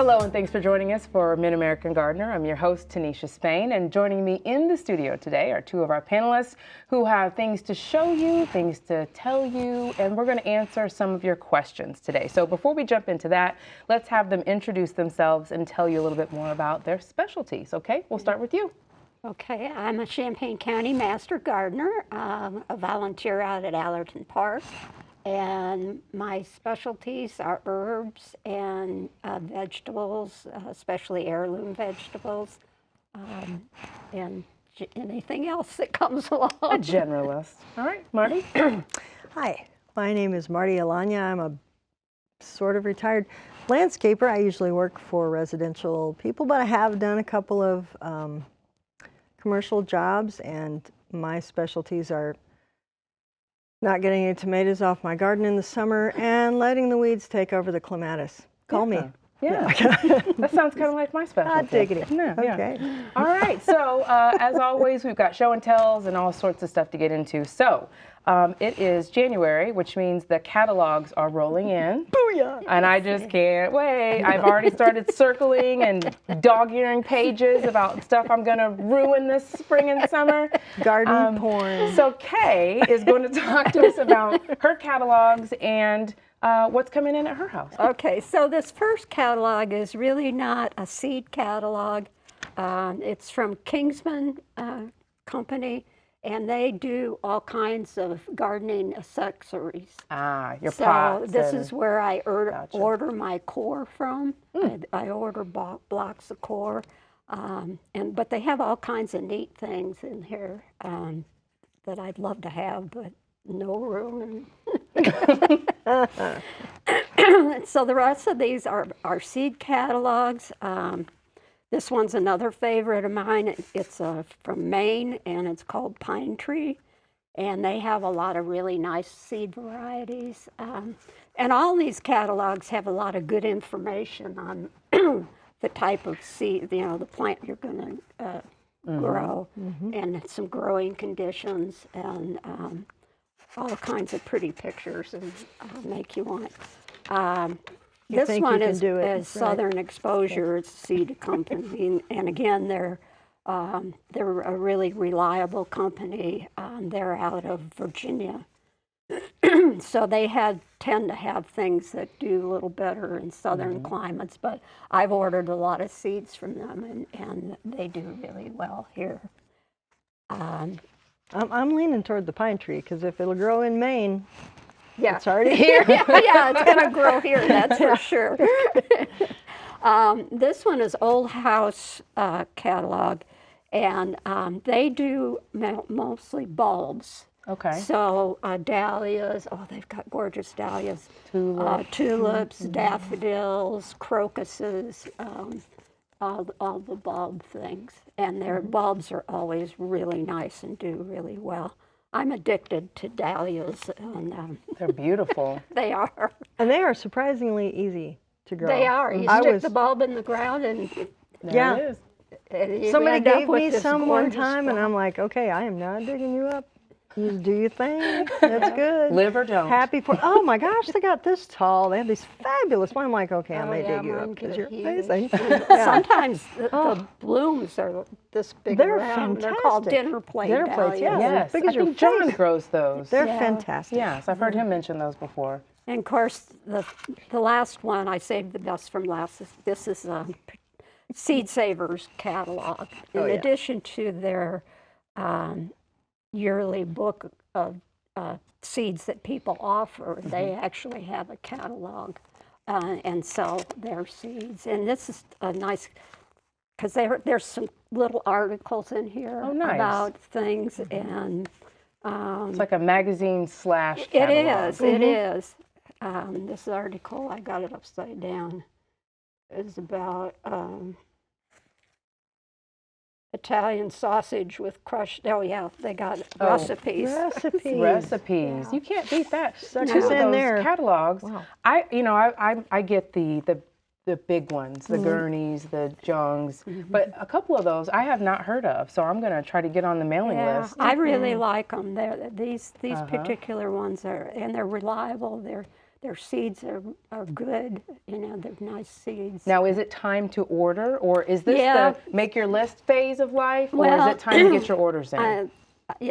Hello and thanks for joining us for Mid-American Gardener. I'm your host, Tanisha Spain, and joining me in the studio today are two of our panelists who have things to show you, things to tell you, and we're going to answer some of your questions today. So before we jump into that, let's have them introduce themselves and tell you a little bit more about their specialties. Okay, we'll start with you. Okay, I'm a Champaign County Master Gardener, a volunteer out at Allerton Park. And my specialties are herbs and vegetables, especially heirloom vegetables, and anything else that comes along. A generalist. All right, Marty. Hi, my name is Martie Alanya. I'm a sort of retired landscaper. I usually work for residential people, but I have done a couple of commercial jobs, and my specialties are not getting any tomatoes off my garden in the summer and letting the weeds take over the clematis. Call me. Yeah. That sounds kind of like my specialty. Diggity. Yeah, okay. Yeah. All right. So as always, we've got show and tells and all sorts of stuff to get into. So it is January, which means the catalogs are rolling in. Booyah! And I just can't wait. I've already started circling and dog-earing pages about stuff I'm going to ruin this spring and summer. Garden porn. So Kay is going to talk to us about her catalogs and what's coming in at her house. Okay, so this first catalog is really not a seed catalog. It's from Kingsman Company, and they do all kinds of gardening accessories. Your pots. So this is where I Gotcha. order my core from. I order blocks of core, but they have all kinds of neat things in here that I'd love to have, but no room. So the rest of these are seed catalogs. This one's another favorite of mine. It's from Maine, and it's called Pine Tree. And they have a lot of really nice seed varieties. And all these catalogs have a lot of good information on the type of seed, the plant you're going to grow, and some growing conditions, and all kinds of pretty pictures and make you want. This one is Southern Exposure. It's a seed company, and again, they're a really reliable company. They're out of Virginia, so they tend to have things that do a little better in southern climates. But I've ordered a lot of seeds from them, and they do really well here. I'm leaning toward the pine tree, because if it'll grow in Maine, yeah, it's already here. Yeah, it's going to grow here, that's for sure. This one is Old House Catalog, and they do mostly bulbs. Okay. So dahlias, they've got gorgeous dahlias. Tulips, daffodils, crocuses, all the bulb things. And their bulbs are always really nice and do really well. I'm addicted to dahlias, and They're beautiful. they are. And they are surprisingly easy to grow. They are. You stick the bulb in the ground, and There it is. Somebody gave me some one time, and I'm like, okay, I am not digging you up. You do your thing. That's good. Live or don't. Happy for. Oh my gosh, they got this tall. They have these fabulous ones. I'm like, okay, I may yeah, dig you mine up because get you're huge. amazing. Sometimes the blooms are this big They're around. They're called fantastic. dinner plate Dinner plates, dahlias. Yes, big as I your think John face. grows those. They're Yeah. fantastic. Yes, I've heard him mention those before. And of course, the last one, I saved the best from last. This is Seed Savers catalog. In addition to their yearly book of seeds that people offer, they actually have a catalog and sell their seeds. And this is a nice, because there's some little articles in here about things, and it's like a magazine / catalog. it is. It is. This article, I got it upside down, is about Italian sausage with crushed. Oh yeah, they got recipes. Recipes. You can't beat that. Two of in those there. catalogs. Wow. I get the big ones, the Gurneys, the Jungs, but a couple of those I have not heard of. So I'm going to try to get on the mailing list. I really like them. These particular ones they're reliable. their seeds are good. You know, they're nice seeds. Now, is it time to order, or is this Yeah. the make your list phase of life, or Well, is it time to get your orders in?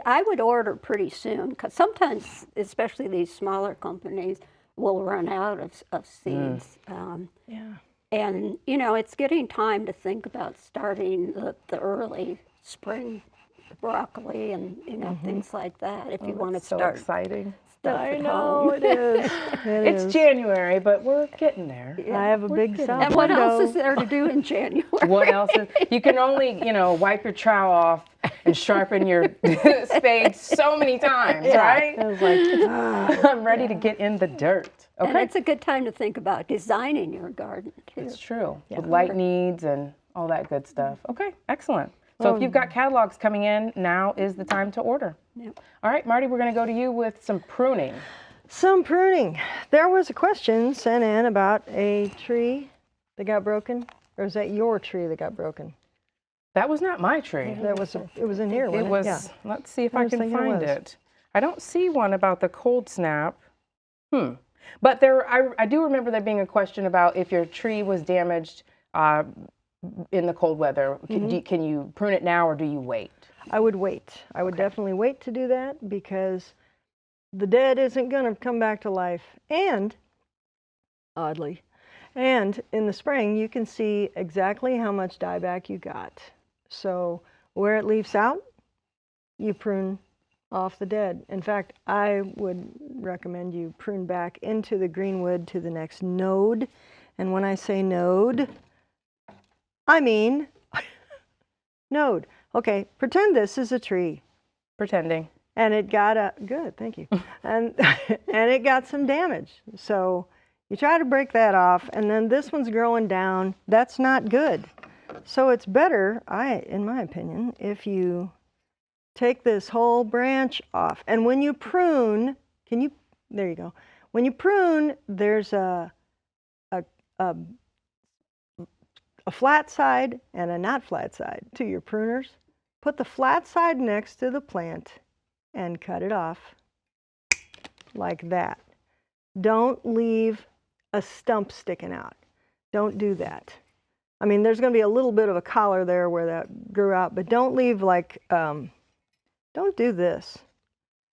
I would order pretty soon because sometimes, especially these smaller companies, will run out of seeds. Yeah. And, you know, it's getting time to think about starting the early spring broccoli and, you know, things like that if you want to So start exciting. stuff I at know home. it is. It's January, but we're getting there. I have a big south And what else window. is there to do in January? What else is, you can only, you know, wipe your trowel off and sharpen your spade so many times, right? I was like, I'm ready to get in the dirt. And Okay, it's a good time to think about designing your garden, too. it's true. With light needs and all that good stuff. Okay, excellent. So if you've got catalogs coming in, now is the time to order. Yep. All right, Martie, we're going to go to you with some pruning. some pruning. There was a question sent in about a tree that got broken. Or was that your tree that got broken? That was not my tree. It was in here, It wasn't it? was, Yeah. let's see if I I was can thinking it find was. it. I don't see one about the cold snap. But there, I do remember there being a question about if your tree was damaged in the cold weather. Can you prune it now, or do you wait? I would wait. I would definitely wait to do that because the dead isn't going to come back to life. And, oddly, and in the spring, you can see exactly how much dieback you got. So where it leaves out, you prune off the dead. In fact, I would recommend you prune back into the greenwood to the next node. And when I say node, I mean node. Okay, pretend this is a tree. Pretending. And it got good, thank you. And and it got some damage. So you try to break that off, and then this one's growing down. That's not good. So it's better, in my opinion, if you take this whole branch off. And when you prune, there you go. When you prune, there's a flat side and a not flat side to your pruners. Put the flat side next to the plant and cut it off like that. Don't leave a stump sticking out. Don't do that. I mean, there's going to be a little bit of a collar there where that grew out, but don't leave like, don't do this.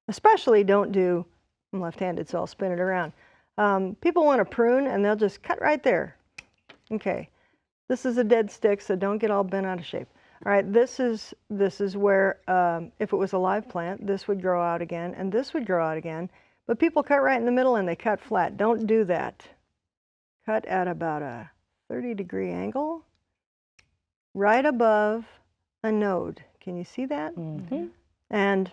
Especially don't do, I'm left-handed, so I'll spin it around. People want to prune and they'll just cut right there. Okay, this is a dead stick, so don't get all bent out of shape. All right, this is where, if it was a live plant, this would grow out again, and this would grow out again. But people cut right in the middle and they cut flat. Don't do that. Cut at about a 30-degree angle, right above a node. Can you see that? Mm-hmm. And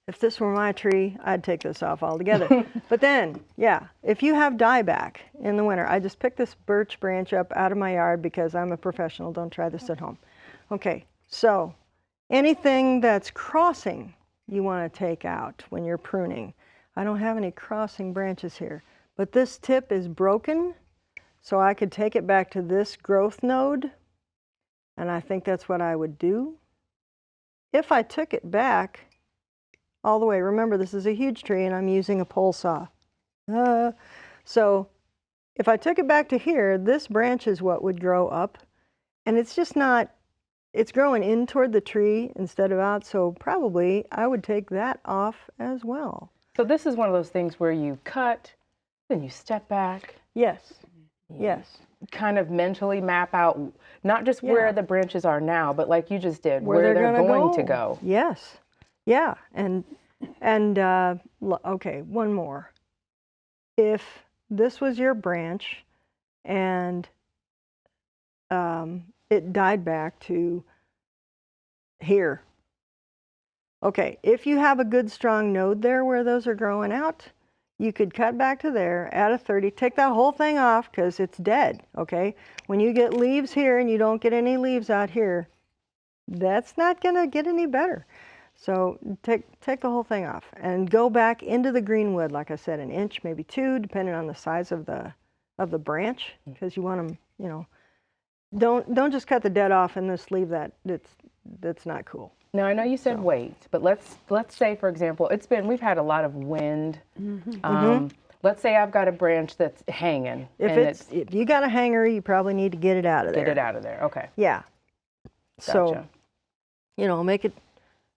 if this were my tree, I'd take this off altogether. But then, yeah, if you have dieback in the winter, I just picked this birch branch up out of my yard because I'm a professional. Don't try this at home. Okay, so anything that's crossing, you want to take out when you're pruning. I don't have any crossing branches here, but this tip is broken, so I could take it back to this growth node, and I think that's what I would do. If I took it back all the way, remember this is a huge tree and I'm using a pole saw. So if I took it back to here, this branch is what would grow up, and it's just not, it's growing in toward the tree instead of out, so probably I would take that off as well. So this is one of those things where you cut, then you step back. Yes, yes. Kind of mentally map out not just where the branches are now, but like you just did, where they're going to go. Yes, yeah, and okay, one more. If this was your branch and it died back to here, okay, if you have a good strong node there where those are growing out, you could cut back to there, add a 30, take that whole thing off because it's dead, okay? When you get leaves here and you don't get any leaves out here, that's not going to get any better. So take the whole thing off and go back into the greenwood, like I said, an inch, maybe 2, depending on the size of the branch, because you want them, you know, don't just cut the dead off and just leave that. That's not cool. Now I know you said wait, but let's say, for example, we've had a lot of wind. let's say I've got a branch that's hanging. If you got a hanger, you probably need to get it out of there. Get it out of there. Okay. Yeah. Gotcha. So, you know, make it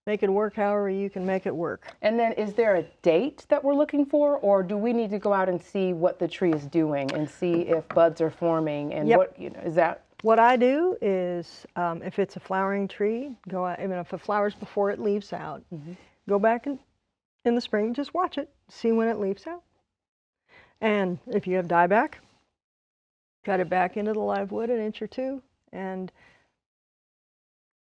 work however you can make it work. And then is there a date that we're looking for, or do we need to go out and see what the tree is doing and see if buds are forming and what, you know, is that? What I do is, if it's a flowering tree, go out, even if it flowers before it leaves out, go back in the spring, just watch it, see when it leaves out. And if you have dieback, cut it back into the live wood an inch or two, and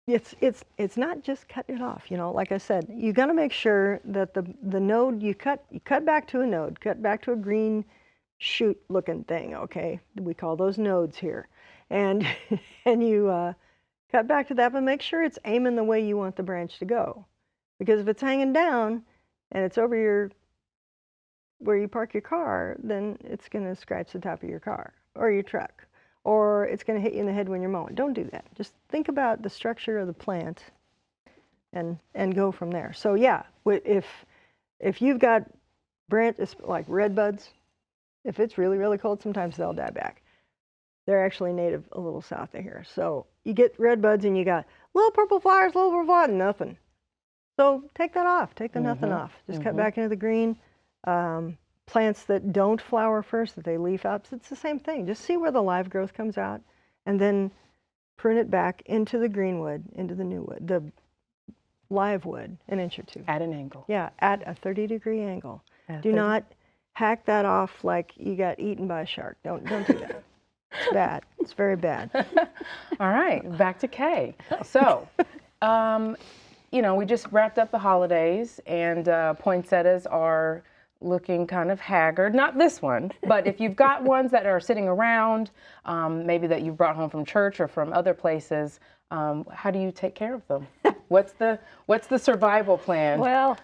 it's not just cutting it off, you know. Like I said, you got to make sure that the node you cut back to a node, cut back to a green shoot looking thing. Okay, we call those nodes here, and you cut back to that, but make sure it's aiming the way you want the branch to go, because if it's hanging down and it's over where you park your car, then it's going to scratch the top of your car or your truck, or it's going to hit you in the head when you're mowing. Don't do that. Just think about the structure of the plant and go from there. So yeah, if you've got branches like red buds, if it's really, really cold, sometimes they'll die back. They're actually native a little south of here. So you get red buds and you got little purple flowers, little purple flowers, nothing. So take that off, take the nothing off. Just cut back into the green. Plants that don't flower first, that they leaf out, it's the same thing. Just see where the live growth comes out and then prune it back into the green wood, into the new wood, the live wood, an inch or two. At an angle. Yeah, at a 30-degree angle. Do not hack that off like you got eaten by a shark. Don't do that. It's bad. It's very bad. All right, back to Kay. So, you know, we just wrapped up the holidays, and poinsettias are looking kind of haggard. Not this one, but if you've got ones that are sitting around, maybe that you've brought home from church or from other places, how do you take care of them? What's the survival plan? Well,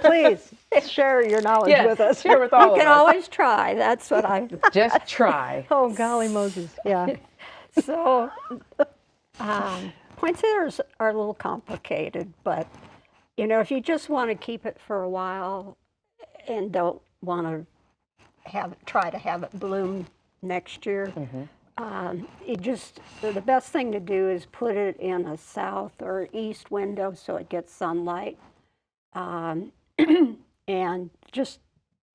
please share your knowledge with us. Share with all of us. You can always try. That's what I just try. Oh, golly Moses. Yeah. So, poinsettias are a little complicated, but you know, if you just want to keep it for a while and don't want to try to have it bloom next year, the best thing to do is put it in a south or east window so it gets sunlight, and just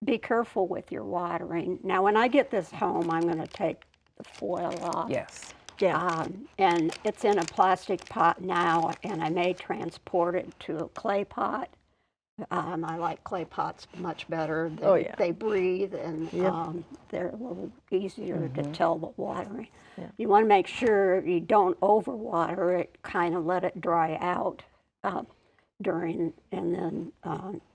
be careful with your watering. Now, when I get this home, I'm going to take the foil off. Yes. Yeah. And it's in a plastic pot now, and I may transport it to a clay pot. I like clay pots much better. They breathe, and they're a little easier to tell the watering. Yeah. You want to make sure you don't overwater it, kind of let it dry out during, and then,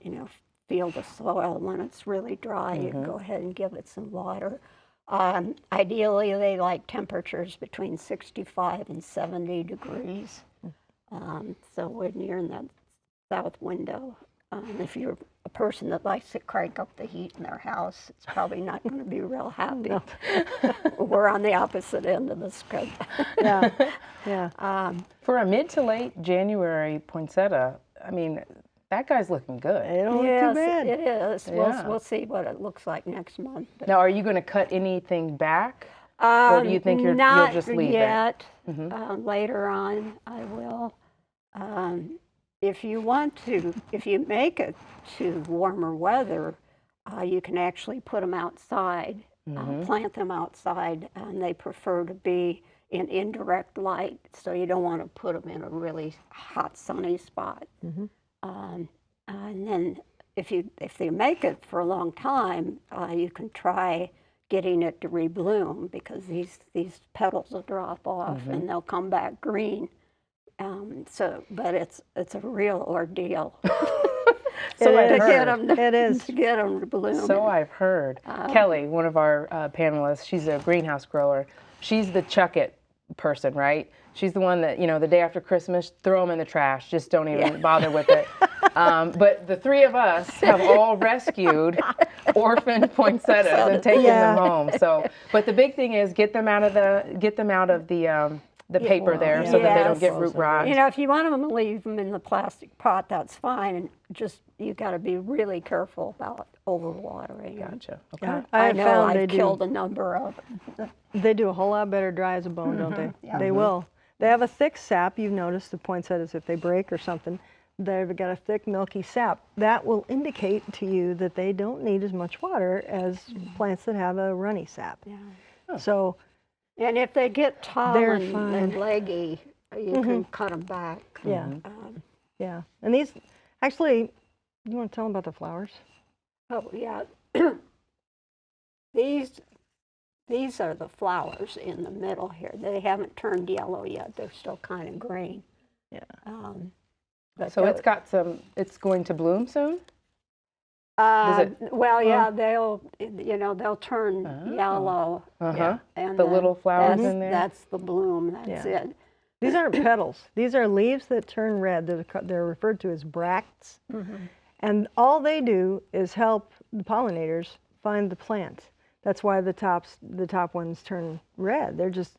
you know, feel the soil. When it's really dry, you go ahead and give it some water. Ideally, they like temperatures between 65 and 70 degrees. So when you're in that south window, if you're a person that likes to crank up the heat in their house, it's probably not going to be real happy. No. We're on the opposite end of the scope. Yeah. For a mid to late January poinsettia, I mean, that guy's looking good. It don't look too bad. It is. Yeah. We'll see what it looks like next month. But now, are you going to cut anything back, or do you think you'll just leave it? Not yet. Later on, I will. If you want to, if you make it to warmer weather, you can actually put them outside, plant them outside, and they prefer to be in indirect light, so you don't want to put them in a really hot, sunny spot. And then if they make it for a long time, you can try getting it to rebloom, because these petals will drop off and they'll come back green. But it's a real ordeal So to get them to bloom. So I've heard. Kelly, one of our panelists, she's a greenhouse grower. She's the chuck it person, right? She's the one that, you know, the day after Christmas, throw them in the trash. Just don't even bother with it. But the three of us have all rescued orphaned poinsettias and taken them home. So, but the big thing is get them out of the the paper will, there so that they don't yes. get root rot. You know, if you want them to leave them in the plastic pot, that's fine. And just, you got to be really careful about overwatering. Gotcha. Okay. Yeah, I have know found I've they do. killed a number of them. They do a whole lot better dry as a bone, don't they? Yeah. They will. They have a thick sap. You've noticed the poinsettias, if they break or something, they've got a thick, milky sap. That will indicate to you that they don't need as much water as plants that have a runny sap. Yeah. So, And if they get tall They're and fine. leggy, you can cut them back. yeah, yeah. And these, actually, you want to tell them about the flowers? Oh, yeah. These are the flowers in the middle here. They haven't turned yellow yet. They're still kind of green. Yeah. But So it's got some, it's going to bloom soon? well, yeah, they'll turn yellow. Uh-huh. And The then little flowers that's, in there? That's the bloom. That's Yeah. it. These aren't petals. These are leaves that turn red. They're referred to as bracts. And all they do is help the pollinators find the plant. That's why the top ones turn red. They're just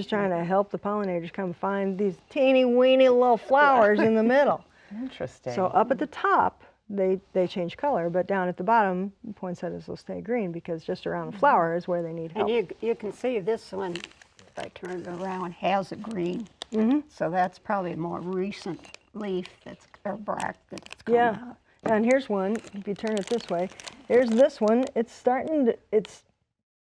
trying to help the pollinators come find these teeny weeny little flowers in the middle. Interesting. So up at the top, they change color, but down at the bottom, poinsettias will stay green because just around the flower is where they need help. And you can see this one, if I turn it around, has a green. So that's probably a more recent leaf or bract that's come out. And here's one, if you turn it this way, here's this one. It's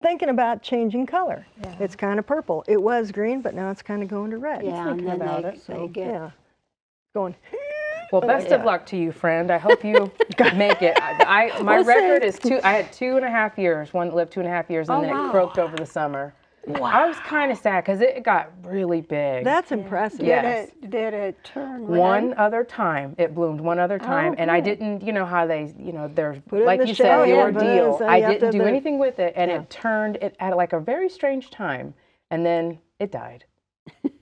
thinking about changing color. Yeah. It's kind of purple. It was green, but now it's kind of going to red. Yeah, and then about they, it, they get Yeah. Going. Well, best of luck to you, friend. I hope you make it. My We'll record see. is I had 2.5 years. One that lived 2.5 years, and Oh, then wow. it croaked over the summer. I was kind of sad because it got really big. That's impressive. Yes. Did it turn red? One other time, it bloomed one other time, and I good. didn't, you know how they, they're, Put it in like the you shell, said, the yeah, ordeal. but I you have didn't to do anything with it, and Yeah. it turned, it at like a very strange time, and then it died.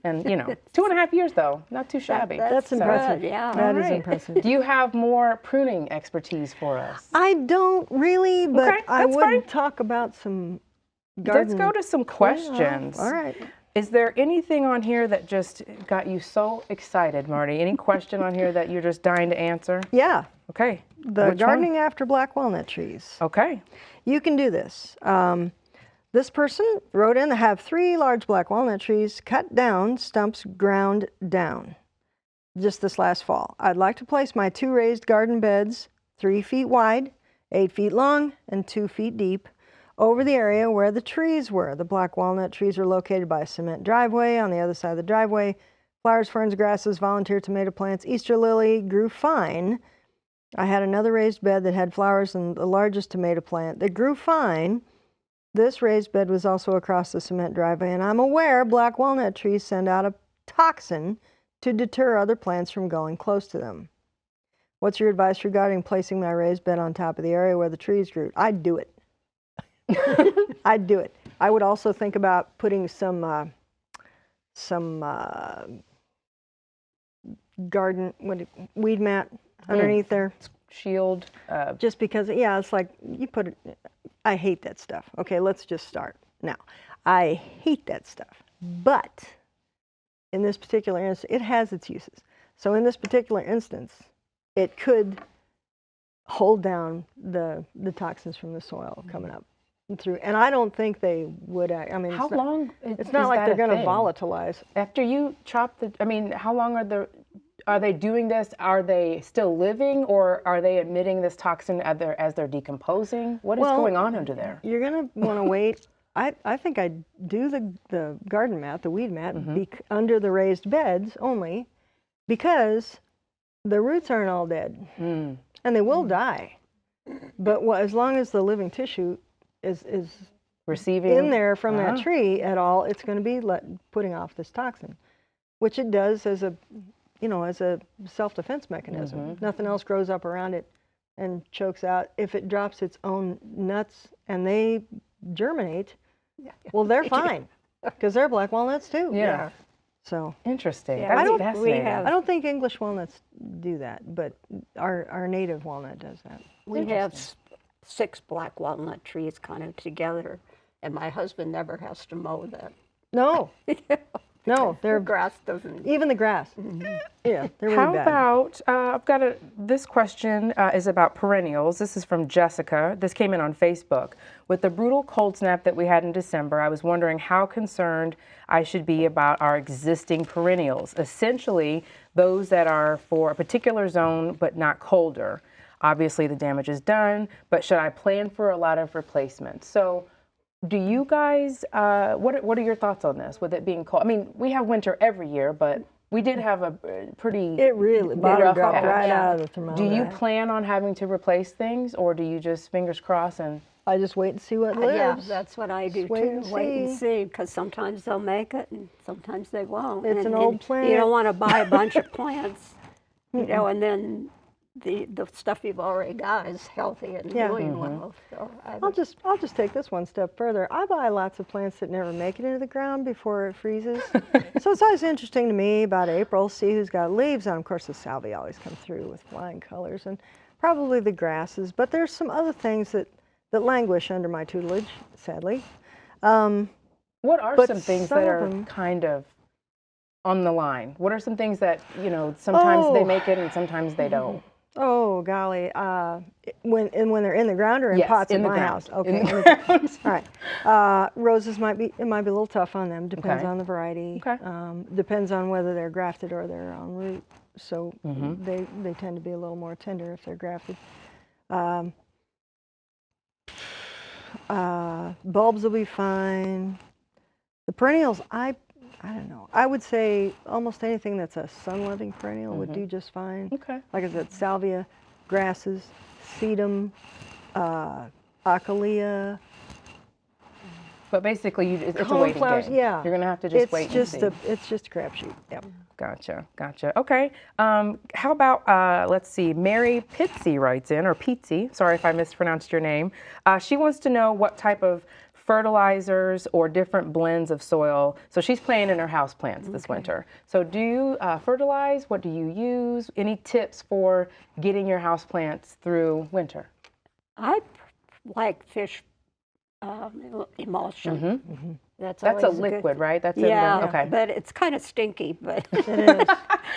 And, 2.5 years though, not too shabby. That's good, impressive. yeah. That is All right. impressive. Do you have more pruning expertise for us? I don't really, but Okay, I that's would fine. talk about some garden. Let's go to some questions. All right. Is there anything on here that just got you so excited, Martie? Any question on here that you're just dying to answer? Yeah. Okay. The Which gardening one? after black walnut trees. Okay. You can do this. This person wrote in, have 3 large black walnut trees cut down, stumps ground down. Just this last fall. I'd like to place my 2 raised garden beds, 3 feet wide, 8 feet long, and 2 feet deep, over the area where the trees were. The black walnut trees are located by a cement driveway. On the other side of the driveway, flowers, ferns, grasses, volunteer tomato plants, Easter lily grew fine. I had another raised bed that had flowers and the largest tomato plant that grew fine. This raised bed was also across the cement driveway, and I'm aware black walnut trees send out a toxin to deter other plants from going close to them. What's your advice regarding placing my raised bed on top of the area where the trees grew? I'd do it. I'd do it. I would also think about putting some garden weed mat underneath there. Shield. Just because, yeah, it's like you put it. I hate that stuff. Okay, let's just start now. I hate that stuff, but in this particular instance, it has its uses. So in this particular instance, it could hold down the toxins from the soil coming up through. And I don't think they would. I mean, How long? It's not like they're going to volatilize. After you chop the, I mean, how long are they doing this? Are they still living, or are they emitting this toxin as they're decomposing? What is going on under there? You're going to want to wait. I think I'd do the garden mat, the weed mat, under the raised beds only, because the roots aren't all dead, and they will die. But as long as the living tissue is Receiving in there from that tree at all, it's going to be putting off this toxin, which it does as a self-defense mechanism. Nothing else grows up around it and chokes out. If it drops its own nuts and they germinate, well, they're fine because they're black walnuts too. Yeah. So Interesting. Yeah, That's we fascinating. have- I don't think English walnuts do that, but our native walnut does that. We have 6 black walnut trees kind of together, and my husband never has to mow them. No, No, The grass doesn't. even the grass. Yeah, they're really How bad. about, I've got this question is about perennials. This is from Jessica. This came in on Facebook. With the brutal cold snap that we had in December, I was wondering how concerned I should be about our existing perennials, essentially those that are for a particular zone but not colder. Obviously the damage is done, but should I plan for a lot of replacements? So do you guys, what are your thoughts on this with it being cold? I mean, we have winter every year, but we did have a pretty It really bottom rough dropped patch. right out of the Do thermometer. you plan on having to replace things, or do you just fingers crossed and? I just wait and see what lives. Yeah, that's what I do Just wait too. and Wait and see. see, because sometimes they'll make it and sometimes they won't. It's and, an old and plant. You don't want to buy a bunch of plants, you know, and then the stuff you've already got is healthy and Yeah. doing well. So I'll just take this one step further. I buy lots of plants that never make it into the ground before it freezes. So it's always interesting to me about April, see who's got leaves on. Of course, the salvia always come through with flying colors, and probably the grasses. But there's some other things that languish under my tutelage, sadly. What are But some things some that of are them- kind of on the line? What are some things that, you know, sometimes they Oh. make it and sometimes they don't? Oh golly, when they're in the ground or in Yes, pots in at the my ground. house. Okay. In the in the ground. All right. Roses might be a little tough on them. Depends Okay. on the variety. Okay. Depends on whether they're grafted or they're on root. So they tend to be a little more tender if they're grafted. Bulbs will be fine. The perennials, I don't know. I would say almost anything that's a sun-loving perennial would do just fine. Okay. Like I said, salvia, grasses, sedum, acacia. But basically, it's a waiting Coneflowers, game. yeah. You're going to have to just wait and see. It's just a crapshoot. Yep. Gotcha. Okay. How about, let's see, Mary Pitsy writes in, or Pitsy, sorry if I mispronounced your name. She wants to know what type of fertilizers or different blends of soil. So she's planting her houseplants this winter. So do you fertilize? What do you use? Any tips for getting your houseplants through winter? I like fish emulsion. That's That's a always good- liquid, right? That's Yeah, okay. but it's kind of stinky. But It is.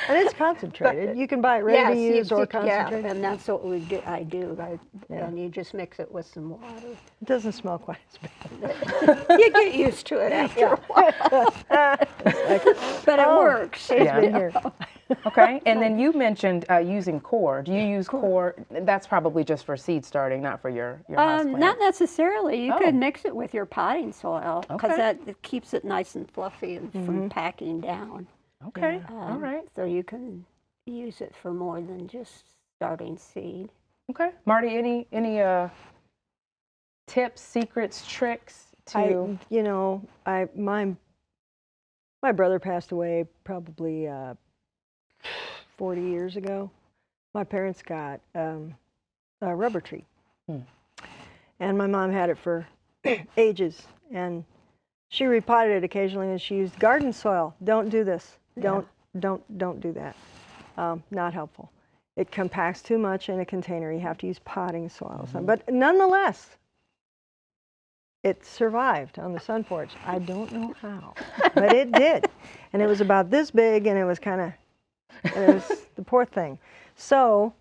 And it's concentrated. You can buy it ready yes, to use or concentrated. Yeah, and that's what we do. I do. And you just mix it with some water. It doesn't smell quite as bad. You get used to it after a while. But it works. It's Yeah. been here. Okay, and then you mentioned using core. Do you use core? That's probably just for seed starting, not for your houseplant. Not necessarily. You Oh. could mix it with your potting soil because Okay. it keeps it nice and fluffy and from packing down. Okay, all right. So you can use it for more than just starting seed. Okay, Marty, any tips, secrets, tricks to? My brother passed away probably 40 years ago. My parents got a rubber tree, and my mom had it for ages. And she repotted it occasionally, and she used garden soil. Don't do this. Don't do that. Not helpful. It compacts too much in a container. You have to use potting soil. But nonetheless, it survived on the sun porch. I don't know how, but it did. And it was about this big, and it was the poor thing. So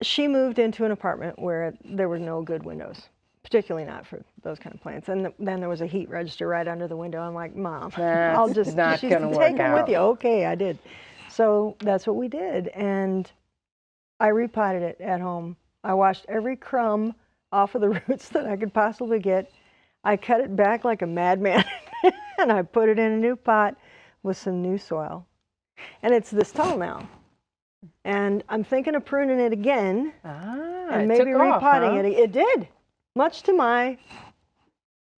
she moved into an apartment where there were no good windows, particularly not for those kind of plants. And then there was a heat register right under the window. I'm like, Mom, I'll That's just not gonna take work them with out. you. Okay, I did. So that's what we did. And I repotted it at home. I washed every crumb off of the roots that I could possibly get. I cut it back like a madman, and I put it in a new pot with some new soil. And it's this tall now. And I'm thinking of pruning it again and It maybe took off, repotting huh? it. It did, much to my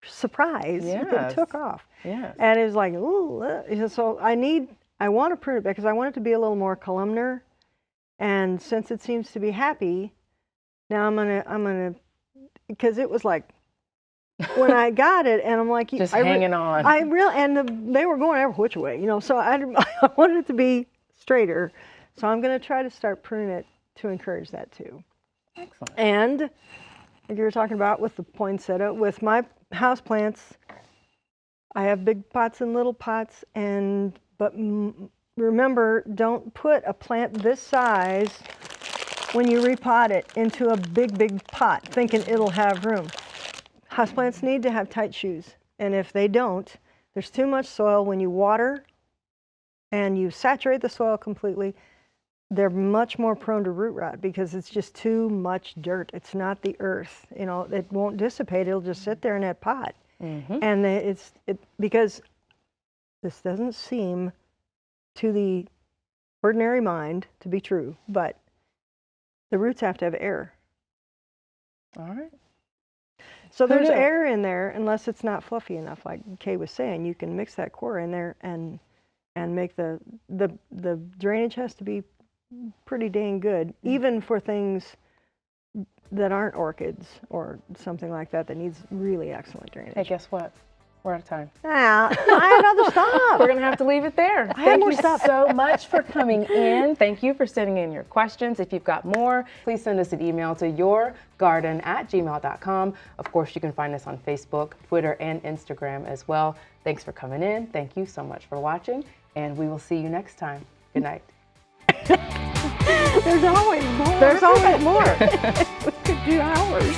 surprise. Yes. It took off. Yes. And it was like, ooh. So I want to prune it because I want it to be a little more columnar. And since it seems to be happy, now I'm gonna, because it was like, when I got it, and I'm like, Just hanging on. They were going every which way, so I wanted it to be straighter. So I'm going to try to start pruning it to encourage that too. Excellent. And like you were talking about with the poinsettia, with my houseplants, I have big pots and little pots, but remember, don't put a plant this size when you repot it into a big pot thinking it'll have room. Houseplants need to have tight shoes, and if they don't, there's too much soil. When you water and you saturate the soil completely, they're much more prone to root rot because it's just too much dirt. It's not the earth. You know, it won't dissipate. It'll just sit there in that pot. And because this doesn't seem to the ordinary mind to be true, but the roots have to have air. All right. So there's air in there, unless it's not fluffy enough, like Kay was saying. You can mix that core in there and make the drainage has to be pretty dang good, even for things that aren't orchids or something like that needs really excellent drainage. Hey, guess what? We're out of time. Ah, I have another stop. We're going to have to leave it there. have more Thank you stuff. so much for coming in. Thank you for sending in your questions. If you've got more, please send us an email to yourgarden@gmail.com. Of course, you can find us on Facebook, Twitter, and Instagram as well. Thanks for coming in. Thank you so much for watching, and we will see you next time. Good night. There's always more. There's always more. We could do hours.